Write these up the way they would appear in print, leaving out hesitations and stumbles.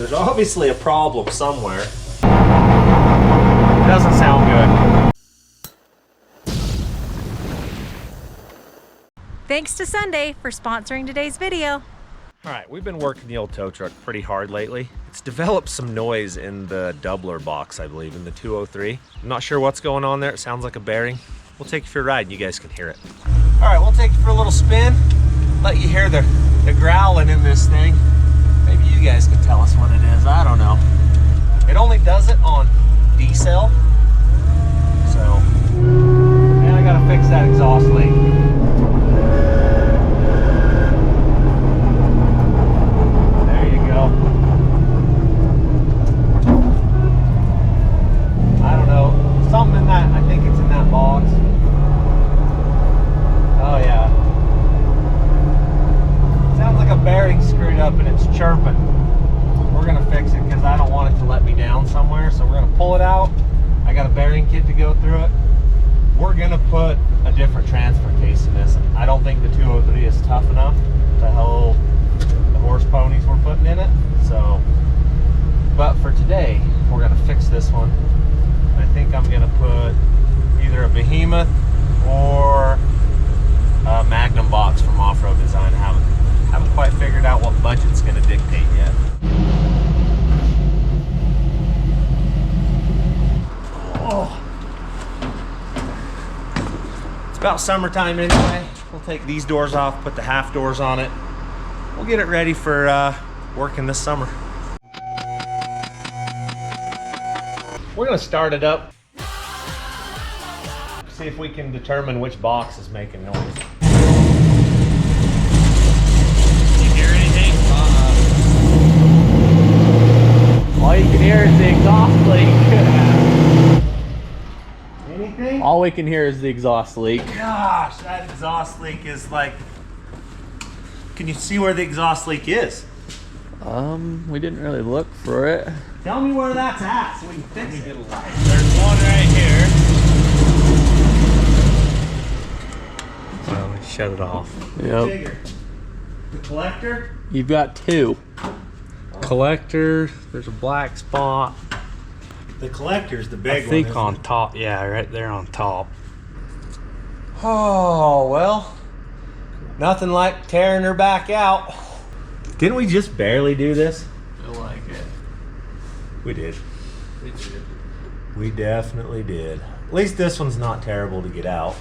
There's obviously a problem somewhere. It doesn't sound good. Thanks to Sunday for sponsoring today's video. All right, we've been working the old tow truck pretty hard lately. It's developed some noise in the doubler box, I believe, in the 203. I'm not sure what's going on there. It sounds like a bearing. We'll take you for a ride and you guys can hear it. All right, we'll take you for a little spin. Let you hear the growling in this thing. Maybe you guys can tell us what it is. I don't know. It only does it on D-cell. So, and I gotta fix that exhaust leak. I don't know, something in that, I think it's in that box. Oh yeah. Sounds like a bearing screwed up and it's chirping. We're gonna fix it because I don't want it to let me down somewhere, so we're gonna pull it out. I got a bearing kit to go through it. We're gonna put a different transfer case in this. I don't think the 203 is tough enough to hold the horse ponies we're putting in it, so. But for today, we're gonna fix this one. I think I'm gonna put either a Behemoth or a Magnum box from Off-Road Design. I haven't quite figured out what budget's gonna dictate yet. Oh. It's about summertime anyway. We'll take these doors off, put the half doors on it. We'll get it ready for working this summer. We're gonna start it up. See if we can determine which box is making noise. You hear anything? All you can hear is the exhaust leak. Anything? All we can hear is the exhaust leak. Gosh, that exhaust leak is like... Can you see where the exhaust leak is? We didn't really look for it. Tell me where that's at so we can fix it. There's one right here. Well, shut it off. Yep. Bigger. The collector? You've got two. Collector, there's a black spot. The collector's the big one. I think on top, yeah, right there on top. Oh, well, nothing like tearing her back out. Didn't we just barely do this? Feel like it. We did. We did. We definitely did. At least this one's not terrible to get out.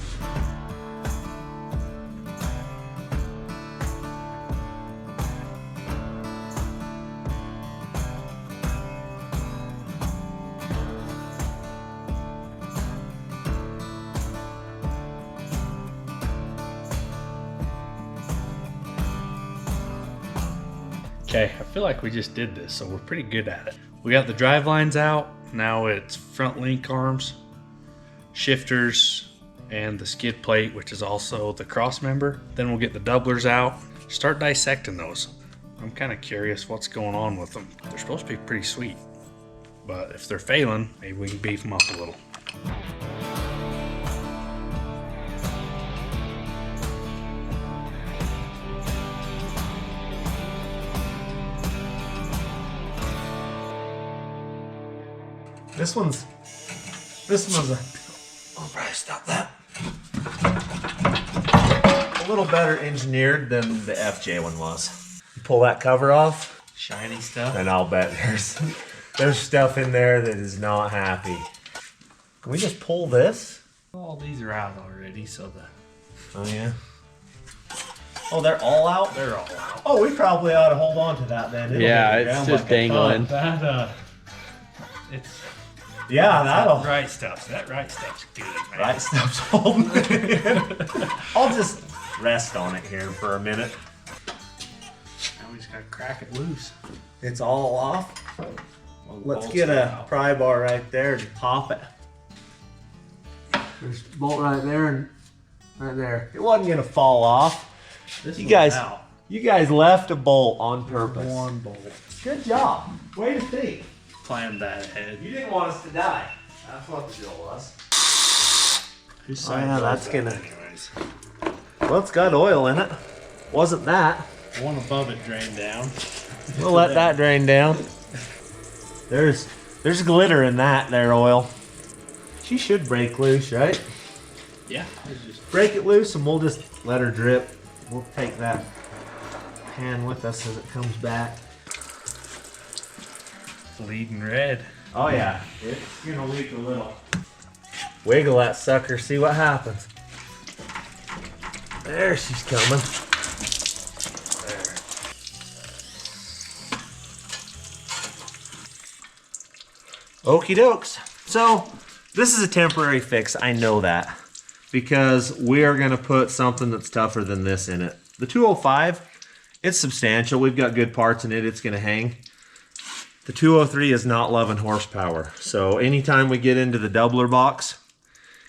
Okay, I feel like we just did this, so we're pretty good at it. We got the drive lines out. Now it's front link arms, shifters, and the skid plate, which is also the cross member. Then we'll get the doublers out, start dissecting those. I'm kind of curious what's going on with them. They're supposed to be pretty sweet, but if they're failing, maybe we can beef them up a little. This one's I'll probably stop that. A little better engineered than the FJ one was. You pull that cover off, Shiny stuff. and I'll bet there's stuff in there that is not happy. Can we just pull this? All these are out already, so the... Oh yeah. Oh, they're all out? They're all out. Oh, we probably ought to hold on to that then. It'll Yeah, hit the it's ground just like a dangling. ton. That, it's... Yeah, that'll... Right stuff. That right stuff's good, man. Right stuff's holding it in. I'll just rest on it here for a minute. Now we just gotta crack it loose. It's all off. Well, Let's bolts get are a out. pry bar right there to pop it. There's a bolt right there and right there. It wasn't gonna fall off. This You one's guys, out. you guys left a bolt on purpose. One bolt. Good job. Way to think. Planned that ahead. You didn't want us to die. That's what the deal was. Whose Oh side yeah, was that's that gonna. anyways? Well, it's got oil in it. Wasn't that? One above it drained down. We'll let that drain down. There's glitter in that there oil. She should break loose, right? Yeah. It's just Break it loose and we'll just let her drip. We'll take that pan with us as it comes back. bleeding red. Oh yeah, it's gonna leak a little. Wiggle that sucker, see what happens. There, she's coming. There. Okie dokes. So, this is a temporary fix, I know that. Because we are gonna put something that's tougher than this in it. The 205, it's substantial. We've got good parts in it, it's gonna hang. The 203 is not loving horsepower. So anytime we get into the doubler box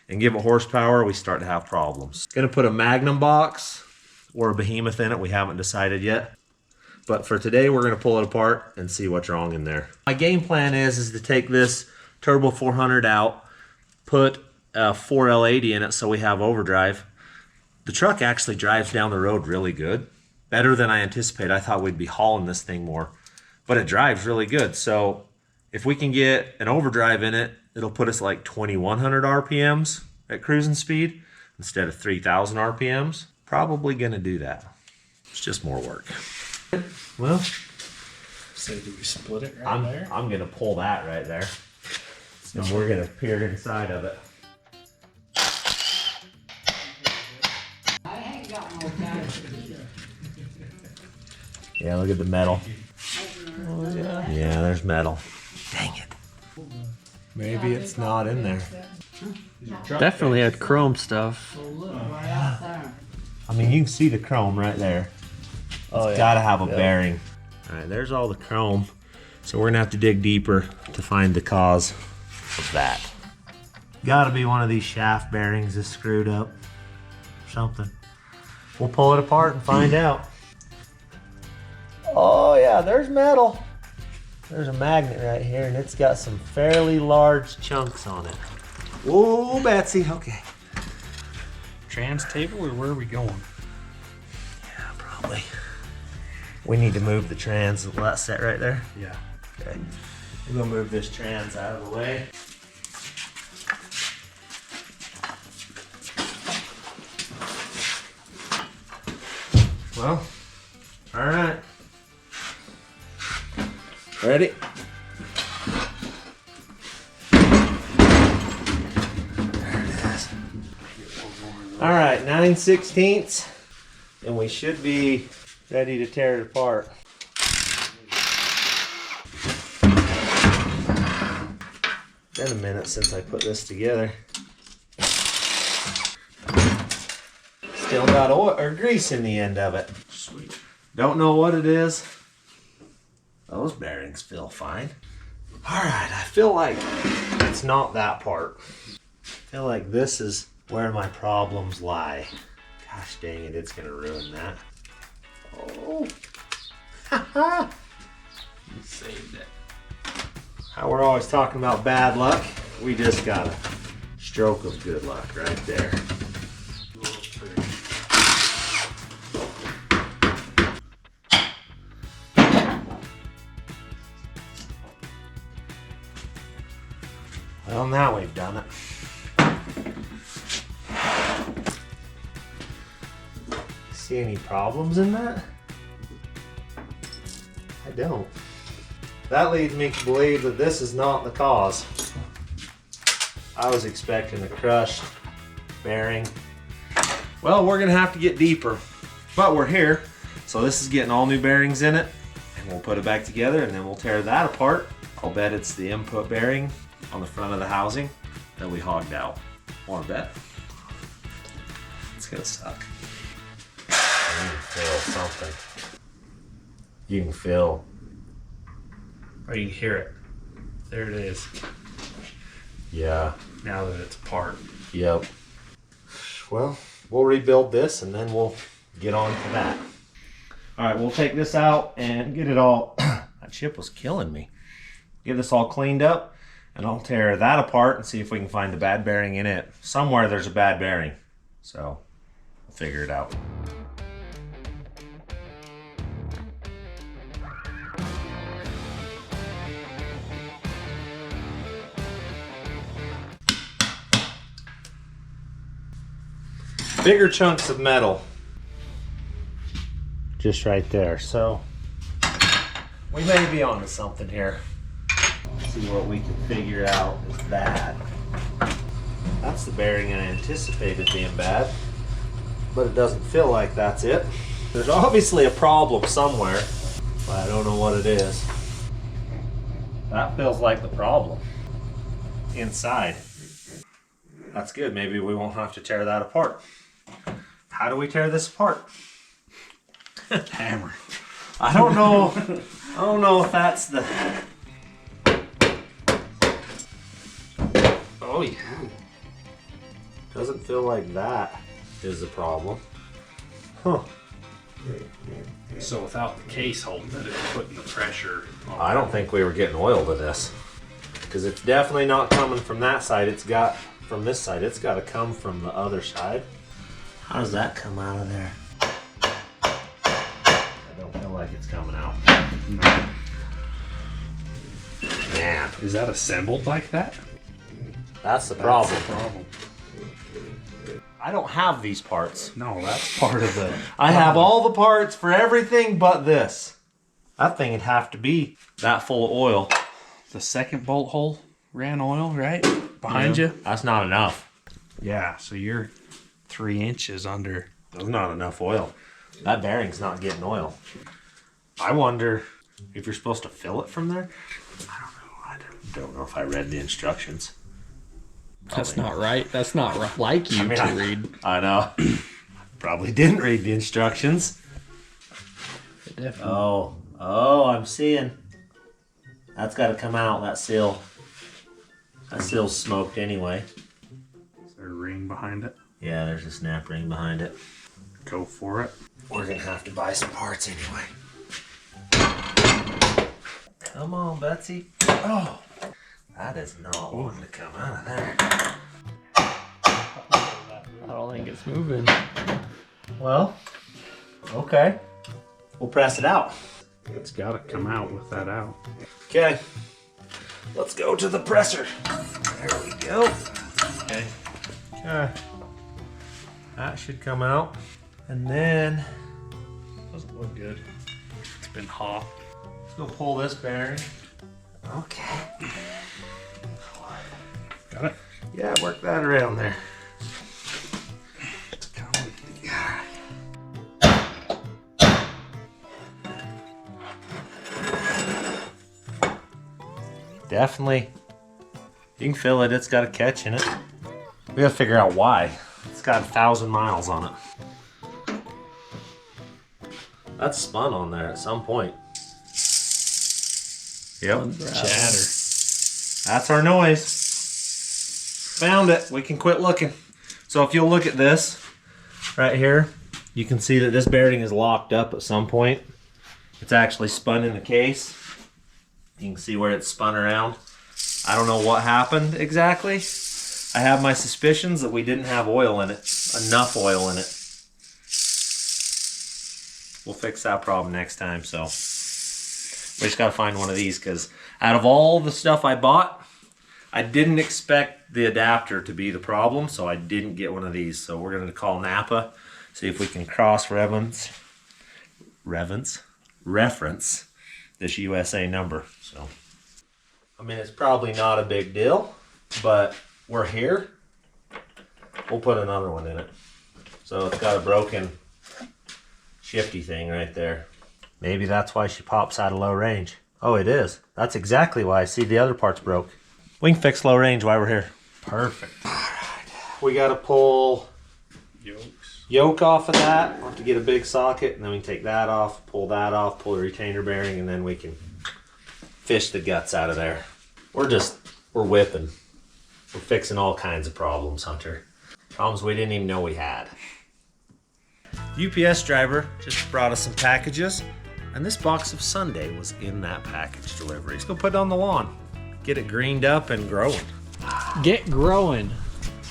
and give it horsepower, we start to have problems. Gonna put a Magnum box or a Behemoth in it. We haven't decided yet. But for today, we're gonna pull it apart and see what's wrong in there. My game plan is to take this Turbo 400 out, put a 4L80 in it so we have overdrive. The truck actually drives down the road really good. Better than I anticipated. I thought we'd be hauling this thing more. But it drives really good. So if we can get an overdrive in it, it'll put us like 2100 RPMs at cruising speed instead of 3000 RPMs. Probably gonna do that. It's just more work. Well, So do we split it right there? I'm gonna pull that right there. And we're gonna peer inside of it. I ain't got no time. Yeah, look at the metal. Oh, yeah, there's metal. Dang it. Maybe it's not in there. Definitely had chrome stuff. Oh, look, right out there. I mean, you can see the chrome right there. It's gotta have a bearing. All right, there's all the chrome. So we're gonna have to dig deeper to find the cause of that. Gotta be one of these shaft bearings is screwed up or something. We'll pull it apart and find out. Oh yeah, there's metal. There's a magnet right here and it's got some fairly large chunks on it. Whoa, Betsy, okay. Trans table, or where are we going? Yeah, probably. We need to move the trans. Will that set right there? Yeah. Okay. We're gonna move this trans out of the way. Well, all right. Ready? There it is. All right, 9/16, and we should be ready to tear it apart. Been a minute since I put this together. Still got oil or grease in the end of it. Sweet. Don't know what it is. Those bearings feel fine. All right, I feel like it's not that part. I feel like this is where my problems lie. Gosh dang it, it's gonna ruin that. Oh. You saved it. How we're always talking about bad luck. We just got a stroke of good luck right there. Well, now we've done it. See any problems in that? I don't. That leads me to believe that this is not the cause. I was expecting a crushed bearing. Well, we're gonna have to get deeper, but we're here. So this is getting all new bearings in it, and we'll put it back together and then we'll tear that apart. I'll bet it's the input bearing on the front of the housing that we hogged out. Wanna bet? It's gonna suck. You can feel something. You can feel. Oh, you can hear it. There it is. Yeah. Now that it's apart. Yep. Well, we'll rebuild this and then we'll get on to that. All right, we'll take this out and get it all. That chip was killing me. Get this all cleaned up and I'll tear that apart and see if we can find the bad bearing in it. Somewhere there's a bad bearing. So we'll figure it out. bigger chunks of metal just right there. So we may be onto something here. Let's see what we can figure out is bad. That's the bearing I anticipated being bad, but it doesn't feel like that's it. There's obviously a problem somewhere, but I don't know what it is. That feels like the problem. Inside. That's good. Maybe we won't have to tear that apart. How do we tear this apart? Hammer. I don't know. I don't know if that's the. Oh yeah. Doesn't feel like that is the problem. Huh. So without the case holding it, it's putting the pressure on. I don't think we were getting oil to this, because it's definitely not coming from that side. It's got from this side. It's got to come from the other side. How does that come out of there? I don't feel like it's coming out. No. Man, Is that assembled like that? that's the problem. That's the problem. I don't have these parts. No, that's part of the. I have all the parts for everything but this. That thing would have to be that full of oil. The second bolt hole ran oil, right? Behind you? That's not enough. Yeah, so you're 3 inches under. There's not enough oil. That bearing's not getting oil. I wonder if you're supposed to fill it from there. I don't know if I read the instructions. That's not right. That's not like you to read. I know. Probably didn't read the instructions. Definitely. Oh, I'm seeing. That's got to come out, that seal. That seal's smoked anyway. Is there a ring behind it? Yeah, there's a snap ring behind it. Go for it. We're going to have to buy some parts anyway. Come on, Betsy. Oh, that is not wanting to come out of there. I don't think it's moving. Well, okay. We'll press it out. It's got to come out with that out. Okay. Let's go to the presser. There we go. Okay. Okay. That should come out. And then, Doesn't look good. It's been hot. let's go pull this bearing. Okay. Got it? Yeah, work that around there. It's coming. Definitely. You can feel it. It's got a catch in it. We gotta figure out why. It's got 1,000 miles on it. That's spun on there at some point. Yep. Chatter. That's our noise. Found it. We can quit looking. So if you'll look at this right here, you can see that this bearing is locked up at some point. It's actually spun in the case. You can see where it's spun around. I don't know what happened exactly. I have my suspicions that we didn't have oil in it, enough oil in it. We'll fix that problem next time, so we just gotta find one of these, because out of all the stuff I bought, I didn't expect the adapter to be the problem, so I didn't get one of these. So we're gonna call Napa, see if we can cross-reference this USA number. So, I mean, it's probably not a big deal, but we're here. We'll put another one in it. So it's got a broken shifty thing right there. Maybe that's why she pops out of low range. Oh, it is. That's exactly why. I see the other parts broke. We can fix low range while we're here. Perfect. All right. We got to pull Yokes. yoke off of that. We'll have to get a big socket, and then we can take that off, pull the retainer bearing, and then we can fish the guts out of there. We're whipping. We're fixing all kinds of problems, Hunter. Problems we didn't even know we had. UPS driver just brought us some packages, and this box of Sunday was in that package delivery. Let's go put it on the lawn. Get it greened up and growing. Get growing.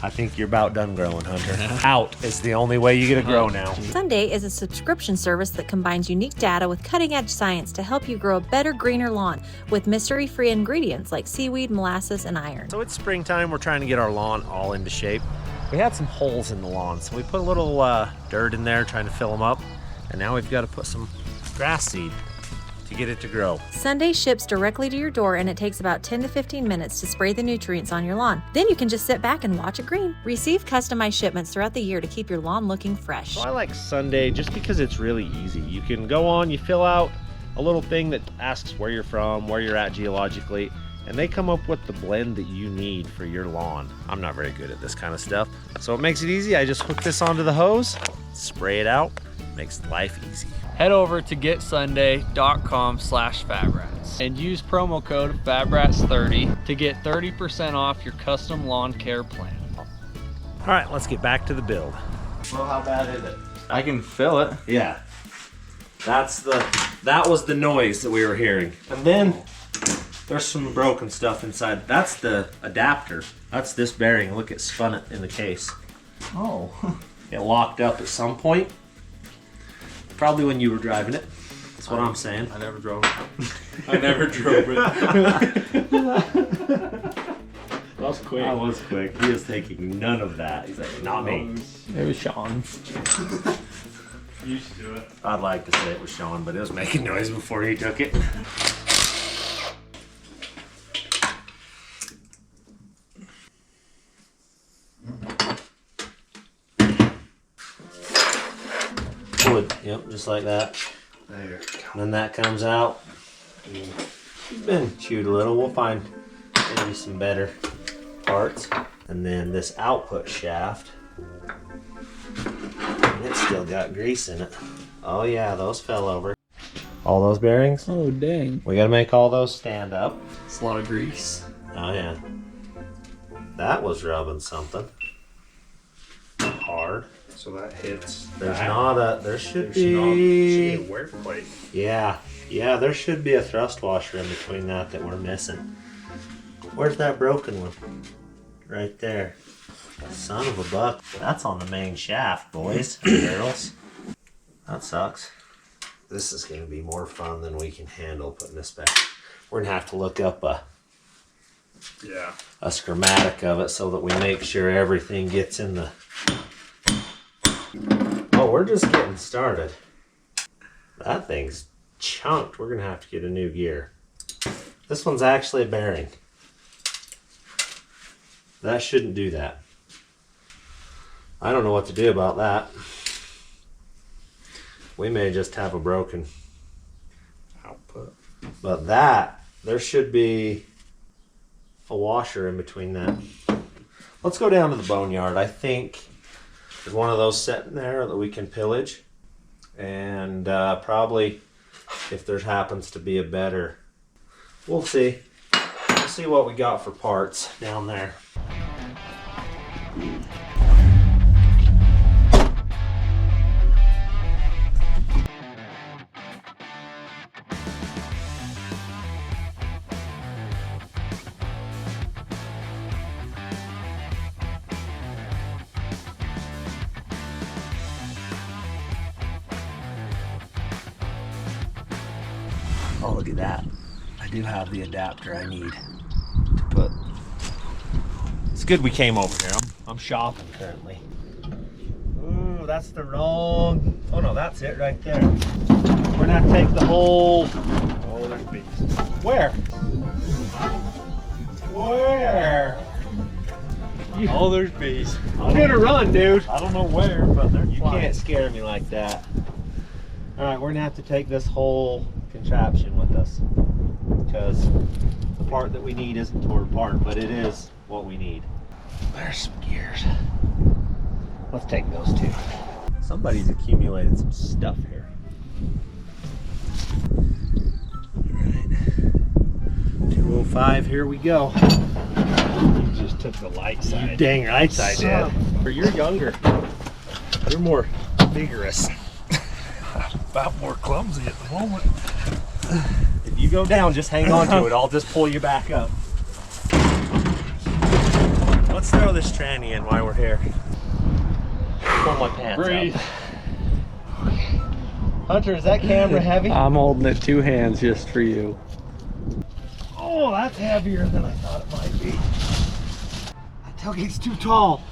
I think you're about done growing, Hunter. Out is the only way you get to grow now. Sunday is a subscription service that combines unique data with cutting-edge science to help you grow a better, greener lawn with mystery-free ingredients like seaweed, molasses, and iron. So it's springtime. We're trying to get our lawn all into shape. We had some holes in the lawn, so we put a little dirt in there trying to fill them up. And now we've got to put some grass seed to get it to grow. Sunday ships directly to your door, and it takes about 10 to 15 minutes to spray the nutrients on your lawn. Then you can just sit back and watch it green. Receive customized shipments throughout the year to keep your lawn looking fresh. So I like Sunday just because it's really easy. You can go on, you fill out a little thing that asks where you're from, where you're at geologically, and they come up with the blend that you need for your lawn. I'm not very good at this kind of stuff, so it makes it easy. I just hook this onto the hose, spray it out, makes life easy. Head over to getsunday.com/fabrats and use promo code fabrats30 to get 30% off your custom lawn care plan. All right, let's get back to the build. Well, how bad is it? I can fill it. Yeah. That was the noise that we were hearing. And then there's some broken stuff inside. That's the adapter. That's this bearing. Look, it spun it in the case. Oh. It locked up at some point. Probably when you were driving it. That's what I'm saying. I never drove it. I never drove it. That was quick. That was quick. He was taking none of that. He's like, not me. It was Sean. Used to do it. I'd like to say it was Sean, but it was making noise before he took it. Wood, yep, just like that. There. And then that comes out. It's been chewed a little. We'll find maybe some better parts. And then this output shaft. And it's still got grease in it. Oh yeah, those fell over. All those bearings? Oh, dang. We gotta make all those stand up. It's a lot of grease. Oh yeah. That was rubbing something. Hard. So that hits. There's that. not a, there should Should be be, a wear plate. yeah, there should be a thrust washer in between that we're missing. Where's that broken one? Right there. Son of a buck. That's on the main shaft, boys and girls. That sucks. This is gonna be more fun than we can handle putting this back. We're gonna have to look up a schematic of it so that we make sure everything gets in the... Oh, we're just getting started. That thing's chunked. We're gonna have to get a new gear. This one's actually a bearing. That shouldn't do that. I don't know what to do about that. We may just have a broken Output. but that, there should be a washer in between that. Let's go down to the boneyard. I think there's one of those sitting there that we can pillage. And probably if there happens to be a better, we'll see. We'll see what we got for parts down there. Oh, look at that. I do have the adapter I need to put. It's good we came over here. I'm shopping currently. Ooh, that's the wrong... Oh no, that's it right there. We're gonna have to take the whole... Oh, there's bees. Where? Where? Oh, there's bees. I'm gonna run, dude. I don't know where, but they're You flying. can't scare me like that. Alright, we're gonna have to take this whole contraption with us because the part that we need isn't torn apart, but it is what we need. There's some gears. Let's take those two. Somebody's accumulated some stuff here. Alright. 205, here we go. You just took the light side. Dang right I did. You're younger. You're more vigorous. About more clumsy at the moment. If you go down, just hang on to it. I'll just pull you back up. Let's throw this tranny in while we're here. Pull my pants Breathe. up. Hunter, is that camera heavy? I'm holding it 2 hands just for you. Oh, that's heavier than I thought it might be. That tailgate's too tall.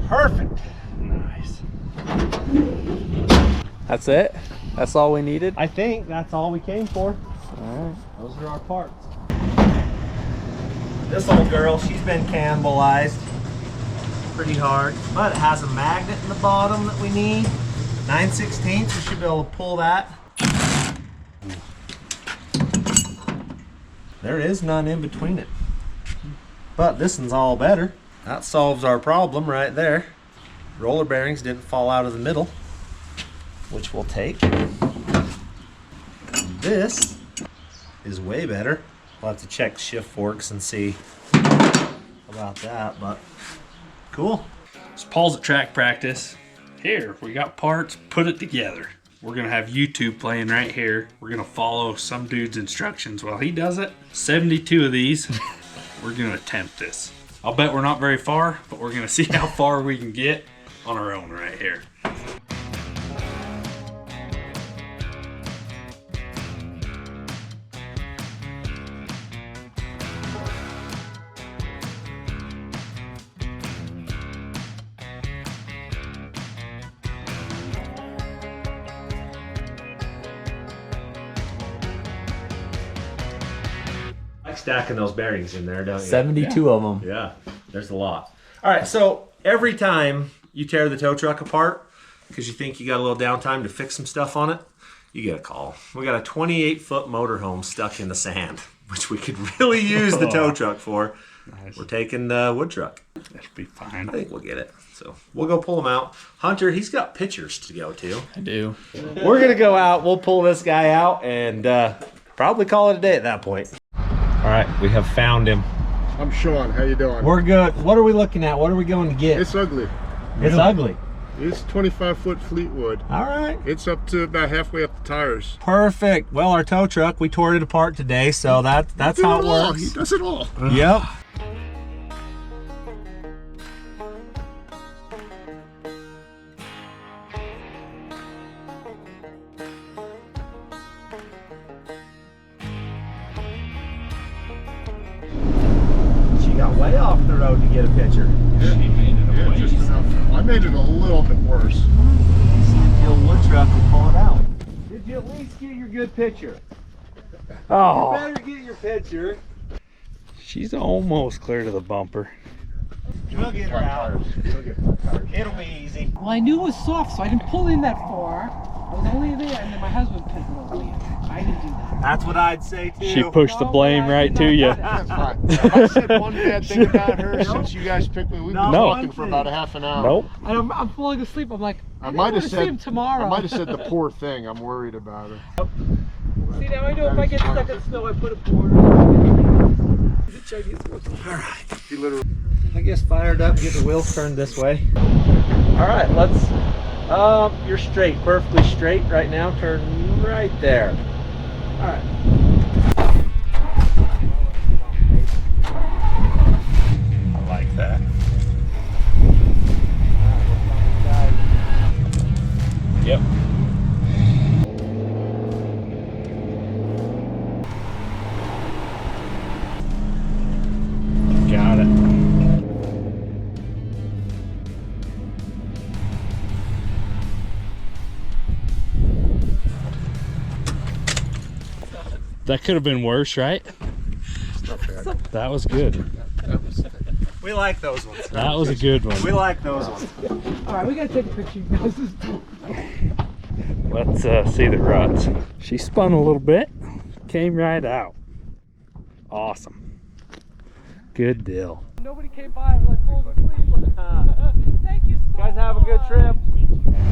Perfect. Nice. That's it? That's all we needed? I think that's all we came for. Alright. Those are our parts. This old girl, she's been cannibalized pretty hard, but it has a magnet in the bottom that we need. 9/16, we should be able to pull that. There is none in between it. But this one's all better. That solves our problem right there. Roller bearings didn't fall out of the middle, which we'll take. This is way better. We'll have to check shift forks and see about that, but cool. So Paul's at track practice. Here, we got parts, put it together. We're gonna have YouTube playing right here. We're gonna follow some dude's instructions while he does it. 72 of these. We're gonna attempt this. I'll bet we're not very far, but we're gonna see how far we can get on our own right here. Stacking those bearings in there, don't you? 72 of them. Yeah, there's a lot. All right, so every time you tear the tow truck apart because you think you got a little downtime to fix some stuff on it, you get a call. We got a 28-foot motorhome stuck in the sand, which we could really use the tow truck for. Nice. We're taking the wood truck. That should be fine. I think we'll get it. So we'll go pull them out. Hunter, he's got pictures to go to. I do. We're going to go out. We'll pull this guy out and probably call it a day at that point. All right, we have found him. I'm Sean. How you doing? We're good. What are we looking at? What are we going to get? It's ugly. It's ugly. It's 25-foot Fleetwood. All right. It's up to about halfway up the tires. Perfect. Well, our tow truck, we tore it apart today, so that's how it works. He does it all. Yep. Got way off the road to get a picture. Yeah, just enough. I made it a little bit worse. See if the old wood truck will pull it out. Did you at least get your good picture? Oh, You better get your picture. she's almost clear to the bumper. We'll get her out. It'll be easy. Well, I knew it was soft, so I didn't pull in that far. I was only there, and then my husband put it over me. I didn't do that. That's what I'd say too. She pushed the blame right to you. That's fine. Have I said one bad thing about her since you guys picked me? We've been No. talking for about a half an hour. Nope. And I'm falling asleep. I'm like, I might might have see said him tomorrow. I might have said the poor thing. I'm worried about her. See, now I know if I get stuck in snow, I put a border. Alright. He literally. I guess fired up, get the wheels turned this way. Alright, let's you're straight, perfectly straight right now. Turn right there. Alright. I like that. Yep. Got it. That could have been worse, right? That was good. We like those ones. That was a good one. We like those ones. All right, we gotta take a picture. This is Let's see the ruts. She spun a little bit, came right out. Awesome. Good deal. nobody came by. I was like falling asleep. Thank you so Guys, have a good much. trip.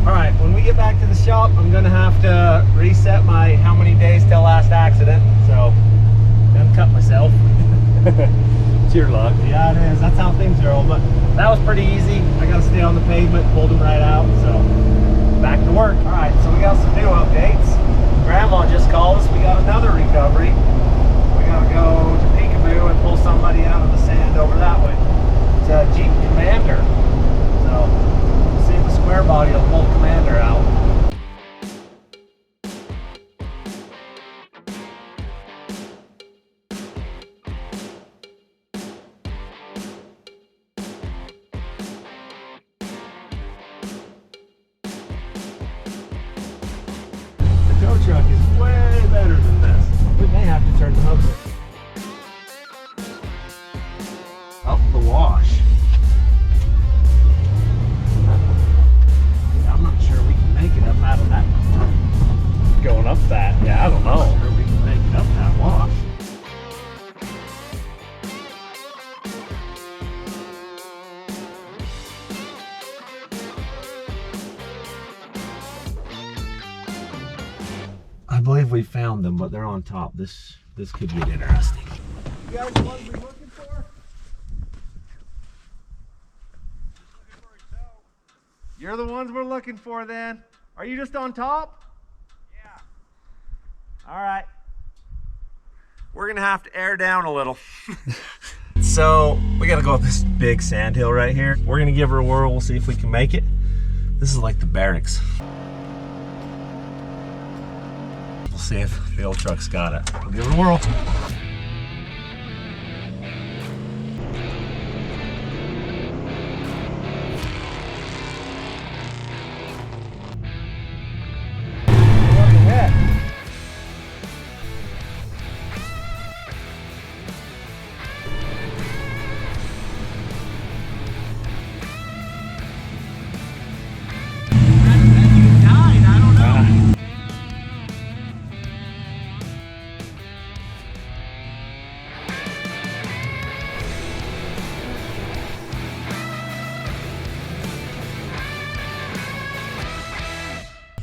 All right, when we get back to the shop, I'm gonna have to reset my how many days till last accident. So, done cut myself. It's your luck. Yeah, it is. That's how things are. But that was pretty easy. I gotta stay on the pavement, pulled them right out. So, back to work. All right, so we got some new updates. Grandma just called us. We got another recovery. We gotta go to Peekaboo and pull somebody out of the sand over that way. It's a Jeep Commander. So, we'll see if the square body will pull Commander out. wash. I'm not sure we can make it up out of that. Going up that, yeah, I don't know. I'm not sure we can make it up that wash. I believe we found them, but they're on top. This could get interesting. You guys the ones we're looking for? You're the ones we're looking for then. Are you just on top? Yeah. All right. We're gonna have to air down a little. So we gotta go up this big sand hill right here. We're gonna give her a whirl. We'll see if we can make it. This is like the barracks. We'll see if the old truck's got it. We'll give it a whirl.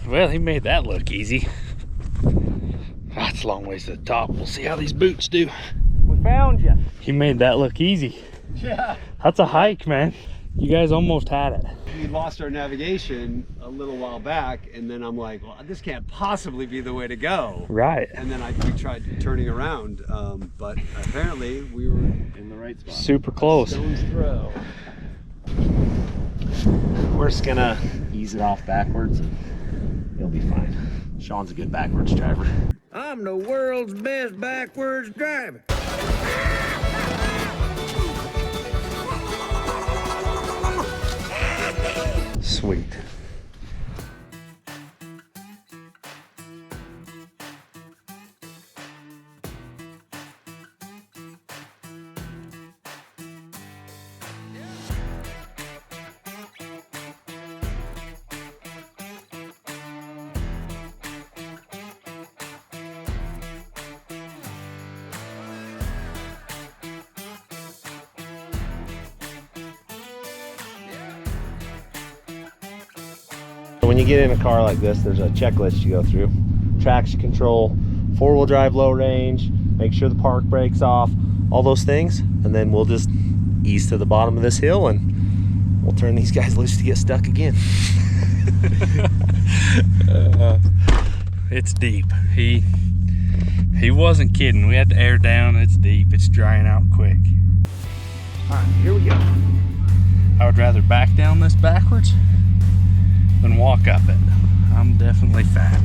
Well, he made that look easy. That's a long ways to the top. We'll see how these boots do. We found you. He made that look easy. Yeah. That's a hike, man. You guys almost had it. We lost our navigation a little while back, and then I'm like, well, this can't possibly be the way to go. Right. And then we tried turning around, but apparently we were in the right spot. Super close. Stone's throw. We're just gonna ease it off backwards. He'll be fine. Sean's a good backwards driver. I'm the world's best backwards driver. Sweet. When you get in a car like this, there's a checklist you go through. Traction control, four-wheel drive low range, make sure the park brake's off, all those things. And then we'll just ease to the bottom of this hill and we'll turn these guys loose to get stuck again. It's deep. He wasn't kidding. We had to air down. It's deep. It's drying out quick. All right, here we go. I would rather back down this backwards than walk up it. I'm definitely fat.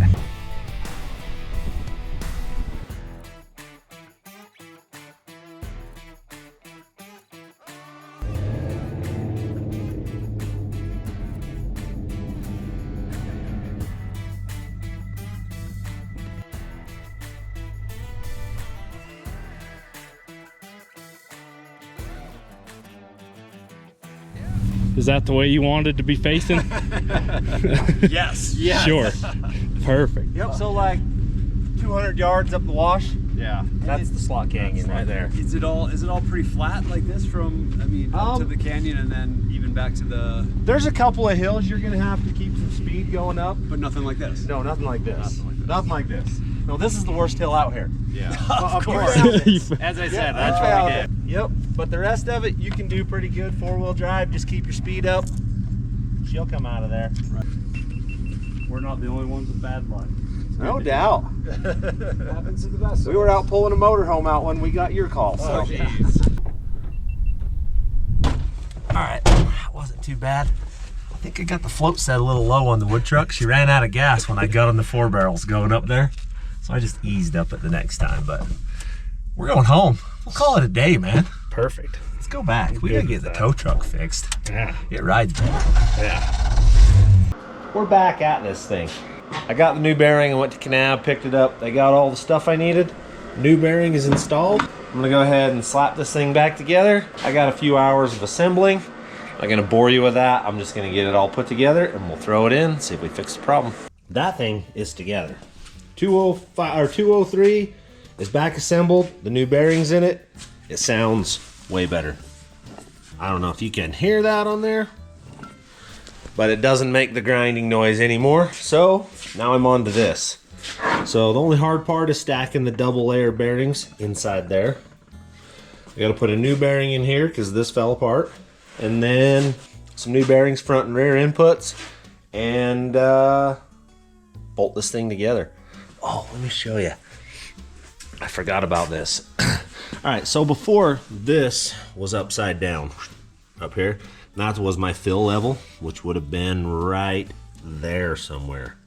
Is that the way you wanted to be facing? Yes. Yes. Sure. Perfect. Yep, so like 200 yards up the wash. Yeah. That's the slot canyon right there. Is it all pretty flat like this from, I mean, up to the canyon and then even back to the... There's a couple of hills you're gonna have to keep some speed going up. But nothing like this? No, nothing like this. Nothing like this. Nothing like this. No, this is the worst hill out here. Yeah. Of course. As I said, Yep, that's what we did. Yep, but the rest of it you can do pretty good. Four-wheel drive, just keep your speed up. She'll come out of there. Right. We're not the only ones with bad luck. No doubt. Happens to the best. We were out pulling a motorhome out when we got your call. So. Oh, jeez. All right, that wasn't too bad. I think I got the float set a little low on the wood truck. She ran out of gas when I got on the 4 barrels going up there. So I just eased up it the next time, but we're going home. We'll call it a day, man. Perfect. Let's go back. We gotta get the tow truck fixed. Yeah. It rides better. Yeah. We're back at this thing. I got the new bearing. I went to Canab, picked it up. They got all the stuff I needed. New bearing is installed. I'm gonna go ahead and slap this thing back together. I got a few hours of assembling. I'm not gonna bore you with that. I'm just gonna get it all put together and we'll throw it in, see if we fix the problem. That thing is together. 205 or 203 is back assembled. The new bearings in it. It sounds way better. I don't know if you can hear that on there, but it doesn't make the grinding noise anymore. So now I'm on to this. So the only hard part is stacking the double layer bearings inside there. I got to put a new bearing in here because this fell apart, and then some new bearings front and rear inputs, and bolt this thing together. Oh, let me show you. I forgot about this. All right, so before this was upside down up here, that was my fill level, which would have been right there somewhere.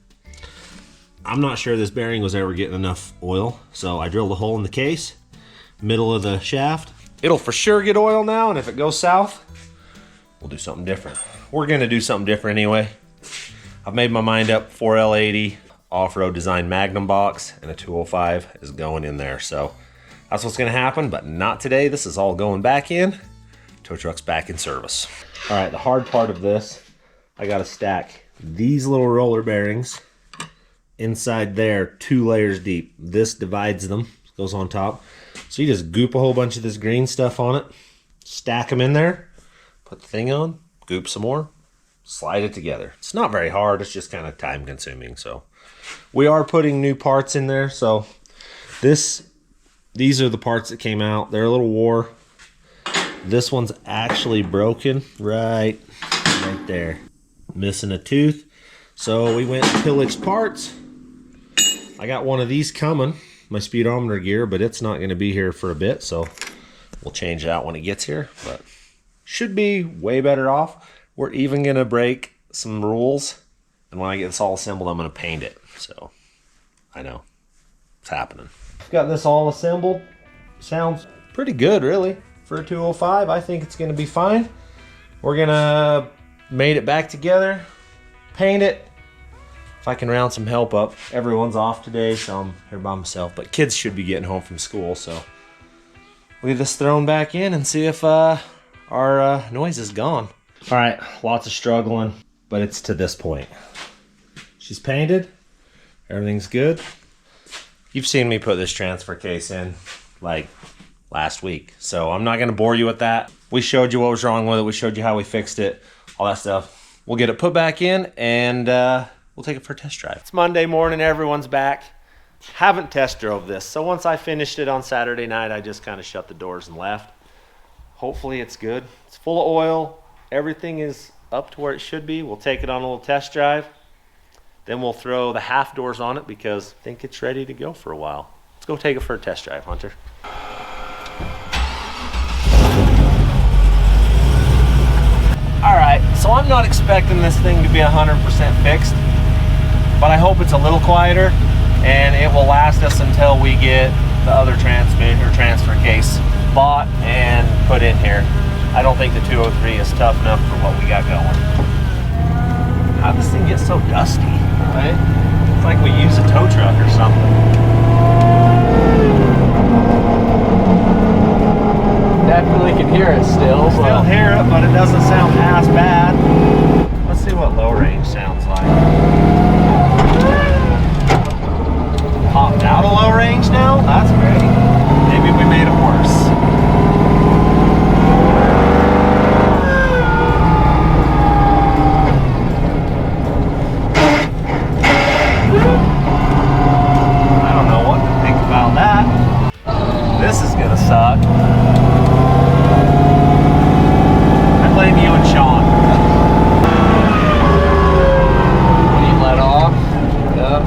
I'm not sure this bearing was ever getting enough oil, so I drilled a hole in the case, middle of the shaft. It'll for sure get oil now, and if it goes south, we'll do something different. We're gonna do something different anyway. I've made my mind up. 4L80 off-road design Magnum box and a 205 is going in there, so that's what's gonna happen, but not today. This is all going back in. Tow truck's back in service. All right, the hard part of this, I gotta stack these little roller bearings inside there 2 layers deep. This divides them, goes on top. So you just goop a whole bunch of this green stuff on it, stack them in there, put the thing on, goop some more, slide it together. It's not very hard, it's just kind of time consuming. So we are putting new parts in there. So these are the parts that came out. They're a little wore. This one's actually broken right there, missing a tooth. So we went to Pillaged parts. I got one of these coming, my speedometer gear, but it's not going to be here for a bit, so we'll change it out when it gets here, but should be way better off. We're even going to break some rules, and when I get this all assembled, I'm going to paint it. So I know it's happening. Got this all assembled. Sounds pretty good, really, for a 205. I think it's going to be fine. We're going to mate it back together, paint it. If I can round some help up. Everyone's off today, so I'm here by myself, but kids should be getting home from school, so we'll get this thrown back in and see if our noise is gone. All right, lots of struggling, but it's to this point. She's painted, everything's good. You've seen me put this transfer case in like last week, so I'm not gonna bore you with that. We showed you what was wrong with it, we showed you how we fixed it, all that stuff. We'll get it put back in, and we'll take it for a test drive. It's Monday morning, everyone's back. Haven't test drove this, so once I finished it on Saturday night, I just kind of shut the doors and left. Hopefully it's good. It's full of oil. Everything is up to where it should be. We'll take it on a little test drive. Then we'll throw the half doors on it because I think it's ready to go for a while. Let's go take it for a test drive, Hunter. All right, so I'm not expecting this thing to be 100% fixed, but I hope it's a little quieter and it will last us until we get the other transfer case bought and put in here. I don't think the 203 is tough enough for what we got going. How'd this thing get so dusty, right? It's like we use a tow truck or something. Definitely can hear it still. Still hear it, but it doesn't sound as bad. Let's see what low range sounds like. Popped out a low range now? That's great. Maybe we made it worse. I don't know what to think about that. This is gonna suck. I blame you and Sean. When you let off, yep.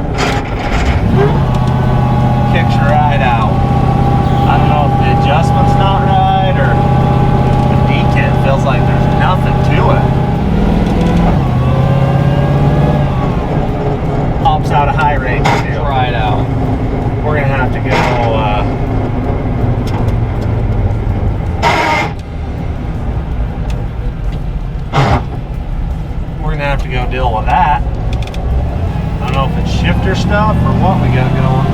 Kicks you right out. I don't know if the adjustment's not right or the detent feels like there's nothing to it. Pops out a high range too. Right out. We're gonna have to go deal with that. I don't know if it's shifter stuff or what we got going.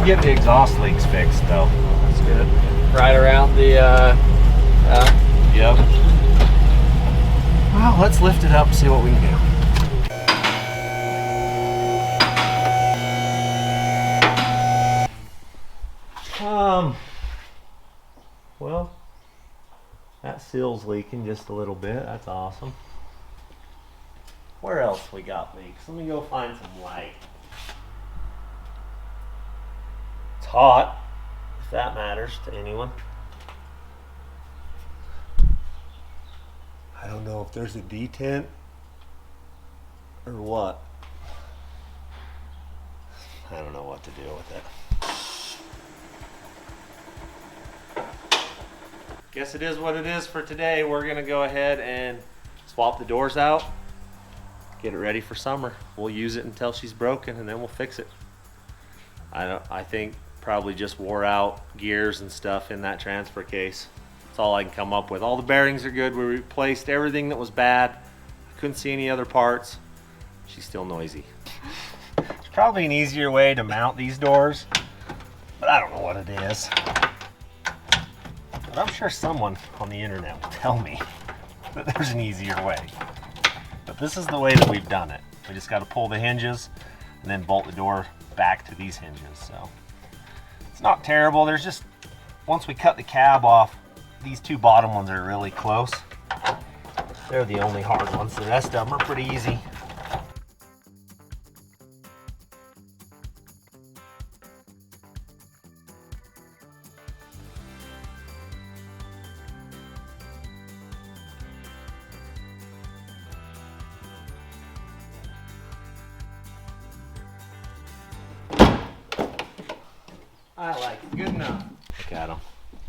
did get the exhaust leaks fixed though. That's good. Right around the, Yep. Well, let's lift it up and see what we can do. Well, that seal's leaking just a little bit. That's awesome. Where else we got leaks? Let me go find some light. It's hot, if that matters to anyone. I don't know if there's a detent or what. I don't know what to do with it. Guess it is what it is for today. We're gonna go ahead and swap the doors out, get it ready for summer. We'll use it until she's broken and then we'll fix it. I think probably just wore out gears and stuff in that transfer case. That's all I can come up with. All the bearings are good. We replaced everything that was bad. I couldn't see any other parts. She's still noisy. There's probably an easier way to mount these doors, but I don't know what it is. But I'm sure someone on the internet will tell me that there's an easier way. But this is the way that we've done it. We just got to pull the hinges and then bolt the door back to these hinges. So it's not terrible. There's just, once we cut the cab off, these two bottom ones are really close. They're the only hard ones. The rest of them are pretty easy. I like it. Good enough. Look at them.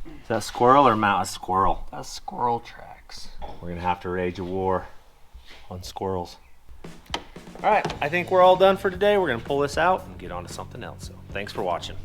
Is that squirrel or mouse? Squirrel. That's squirrel tracks. We're gonna have to rage a war on squirrels. All right, I think we're all done for today. We're gonna pull this out and get on to something else. So thanks for watching.